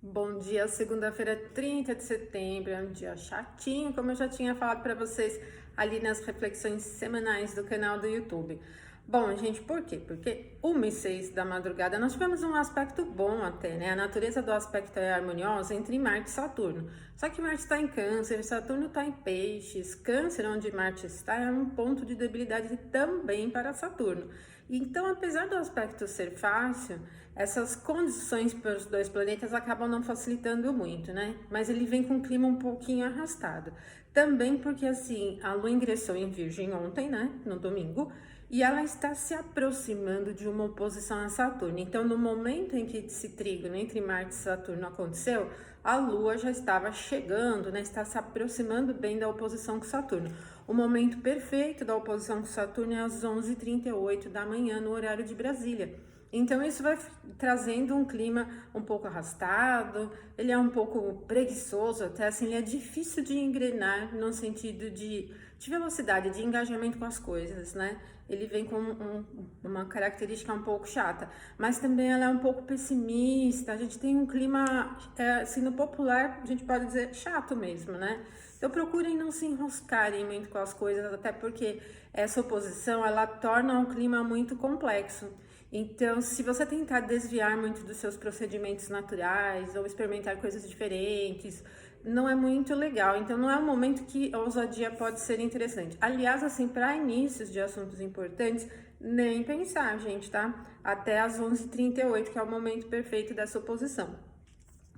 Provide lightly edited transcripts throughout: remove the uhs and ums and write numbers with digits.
Bom dia, segunda-feira, 30 de setembro, é um dia chatinho, como eu já tinha falado para vocês ali nas reflexões semanais do canal do YouTube. Bom, gente, por quê? Porque 1h06 da madrugada nós tivemos um aspecto bom até, né? A natureza do aspecto é harmoniosa entre Marte e Saturno. Só que Marte está em Câncer, Saturno está em Peixes. Câncer, onde Marte está, é um ponto de debilidade também para Saturno. Então, apesar do aspecto ser fácil, essas condições para os dois planetas acabam não facilitando muito, né? Mas ele vem com um clima um pouquinho arrastado. Também porque, assim, a Lua ingressou em Virgem ontem, né? No domingo. E ela está se aproximando de uma oposição a Saturno. Então, no momento em que esse trígono entre Marte e Saturno aconteceu, a Lua já estava chegando, né? Está se aproximando bem da oposição com Saturno. O momento perfeito da oposição com Saturno é às 11h38 da manhã, no horário de Brasília. Então isso vai trazendo um clima um pouco arrastado, ele é um pouco preguiçoso, até assim, ele é difícil de engrenar no sentido de velocidade, de engajamento com as coisas, né? Ele vem com uma característica um pouco chata, mas também ela é um pouco pessimista, a gente tem um clima, assim, no popular, a gente pode dizer chato mesmo, né? Então procurem não se enroscarem muito com as coisas, até porque essa oposição, ela torna um clima muito complexo. Então, se você tentar desviar muito dos seus procedimentos naturais ou experimentar coisas diferentes, não é muito legal. Então, não é um momento que a ousadia pode ser interessante. Aliás, assim, para inícios de assuntos importantes, nem pensar, gente, tá? Até às 11h38, que é o momento perfeito dessa oposição.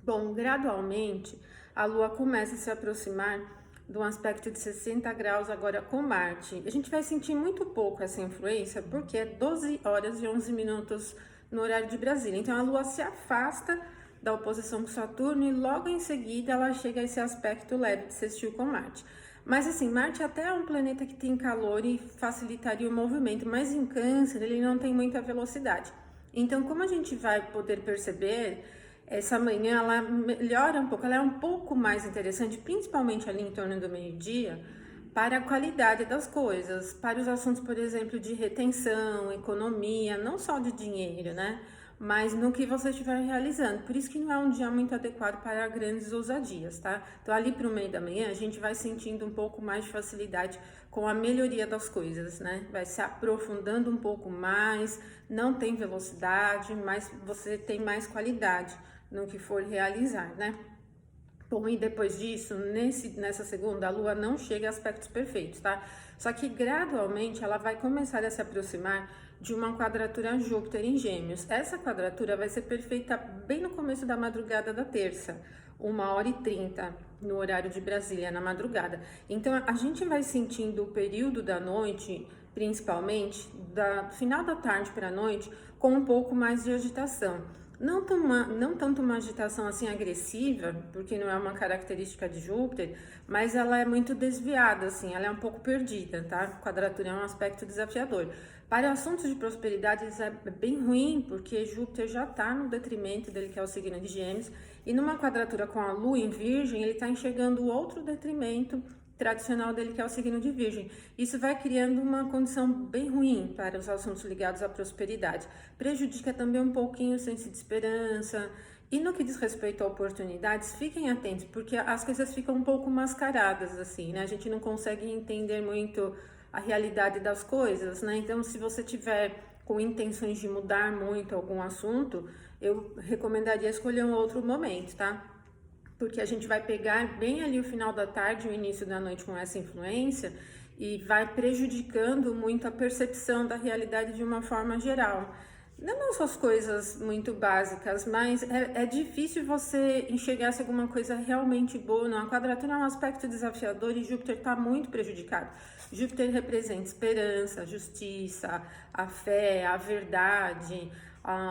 Bom, gradualmente, a Lua começa a se aproximar de um aspecto de 60 graus agora com Marte. A gente vai sentir muito pouco essa influência, porque é 12 horas e 11 minutos no horário de Brasília. Então, a Lua se afasta da oposição com Saturno e logo em seguida ela chega a esse aspecto leve de sextil com Marte. Mas assim, Marte até é um planeta que tem calor e facilitaria o movimento, mas em Câncer ele não tem muita velocidade. Então, como a gente vai poder perceber, essa manhã ela melhora um pouco, ela é um pouco mais interessante, principalmente ali em torno do meio-dia, para a qualidade das coisas, para os assuntos, por exemplo, de retenção, economia, não só de dinheiro, né? Mas no que você estiver realizando. Por isso que não é um dia muito adequado para grandes ousadias, tá? Então, ali para o meio da manhã, a gente vai sentindo um pouco mais de facilidade com a melhoria das coisas, né? Vai se aprofundando um pouco mais, não tem velocidade, mas você tem mais qualidade no que for realizar, né? Bom, e depois disso, nessa segunda, a Lua não chega a aspectos perfeitos, tá? Só que gradualmente ela vai começar a se aproximar de uma quadratura Júpiter em Gêmeos. Essa quadratura vai ser perfeita bem no começo da madrugada da terça, 1h30 no horário de Brasília, na madrugada. Então a gente vai sentindo o período da noite, principalmente, do final da tarde para a noite, com um pouco mais de agitação. Não tanto uma agitação assim agressiva, porque não é uma característica de Júpiter, mas ela é muito desviada, assim, ela é um pouco perdida, tá? Quadratura é um aspecto desafiador. Para assuntos de prosperidade, isso é bem ruim, porque Júpiter já está no detrimento dele, que é o signo de Gêmeos, e numa quadratura com a Lua em Virgem, ele está enxergando outro detrimento tradicional dele, que é o signo de Virgem. Isso vai criando uma condição bem ruim para os assuntos ligados à prosperidade. Prejudica também um pouquinho o senso de esperança. E no que diz respeito a oportunidades, fiquem atentos, porque as coisas ficam um pouco mascaradas, assim, né? A gente não consegue entender muito a realidade das coisas, né? Então, se você tiver com intenções de mudar muito algum assunto, eu recomendaria escolher um outro momento, tá? Porque a gente vai pegar bem ali o final da tarde, o início da noite com essa influência e vai prejudicando muito a percepção da realidade de uma forma geral. Não são as coisas muito básicas, mas é difícil você enxergar se alguma coisa realmente boa. Não, a quadratura é um aspecto desafiador e Júpiter está muito prejudicado. Júpiter representa esperança, a justiça, a fé, a verdade,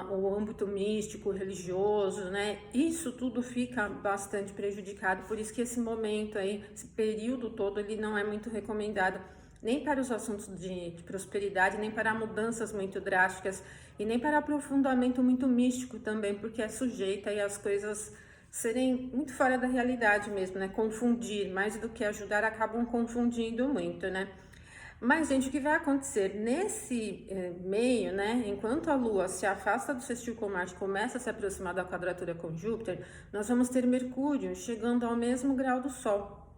o âmbito místico, religioso, né? Isso tudo fica bastante prejudicado, por isso que esse momento aí, esse período todo, ele não é muito recomendado nem para os assuntos de prosperidade, nem para mudanças muito drásticas e nem para aprofundamento muito místico também, porque é sujeita aí as coisas serem muito fora da realidade mesmo, né? Confundir, mais do que ajudar, acabam confundindo muito, né? Mas, gente, o que vai acontecer nesse meio, né? Enquanto a Lua se afasta do sextil com Marte, começa a se aproximar da quadratura com Júpiter, nós vamos ter Mercúrio chegando ao mesmo grau do Sol,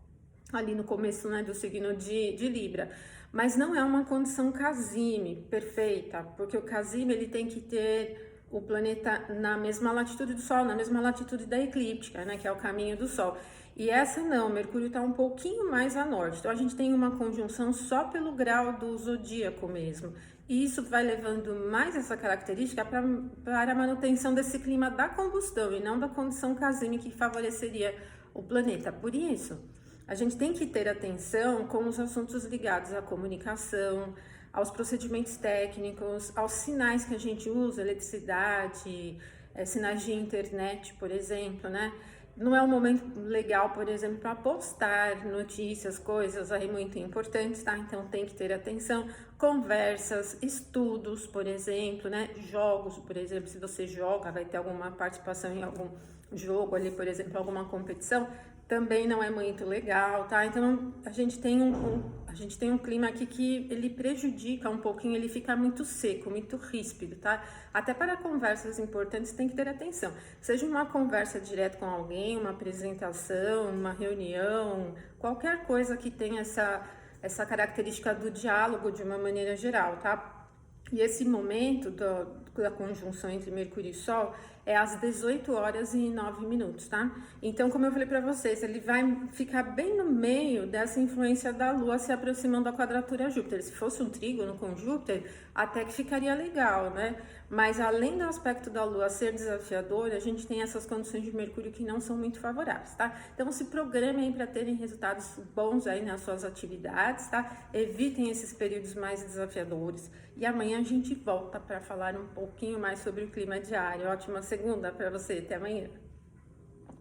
ali no começo, né, do signo de Libra. Mas não é uma condição casime perfeita, porque o casime ele tem que ter o planeta na mesma latitude do Sol, na mesma latitude da eclíptica, né, que é o caminho do Sol. E essa não, Mercúrio está um pouquinho mais a norte. Então a gente tem uma conjunção só pelo grau do zodíaco mesmo. E isso vai levando mais essa característica para a manutenção desse clima da combustão e não da condição casime que favoreceria o planeta. Por isso, a gente tem que ter atenção com os assuntos ligados à comunicação, aos procedimentos técnicos, aos sinais que a gente usa, eletricidade, sinais de internet, por exemplo, né? Não é um momento legal, por exemplo, para postar notícias, coisas aí muito importantes, tá? Então tem que ter atenção. Conversas, estudos, por exemplo, né? Jogos, por exemplo, se você joga, vai ter alguma participação em algum jogo ali, por exemplo, alguma competição, também não é muito legal, tá? Então a gente tem um clima aqui que ele prejudica um pouquinho, ele fica muito seco, muito ríspido, tá? Até para conversas importantes tem que ter atenção. Seja uma conversa direta com alguém, uma apresentação, uma reunião, qualquer coisa que tenha essa característica do diálogo de uma maneira geral, tá? E esse momento da conjunção entre Mercúrio e Sol é às 18 horas e 9 minutos, tá? Então, como eu falei para vocês, ele vai ficar bem no meio dessa influência da Lua se aproximando da quadratura Júpiter. Se fosse um trígono com Júpiter, até que ficaria legal, né? Mas além do aspecto da Lua ser desafiador, a gente tem essas condições de Mercúrio que não são muito favoráveis, tá? Então, se programem para terem resultados bons aí nas suas atividades, tá? Evitem esses períodos mais desafiadores. E amanhã a gente volta para falar um pouquinho mais sobre o clima diário. Ótima segunda para você, até amanhã.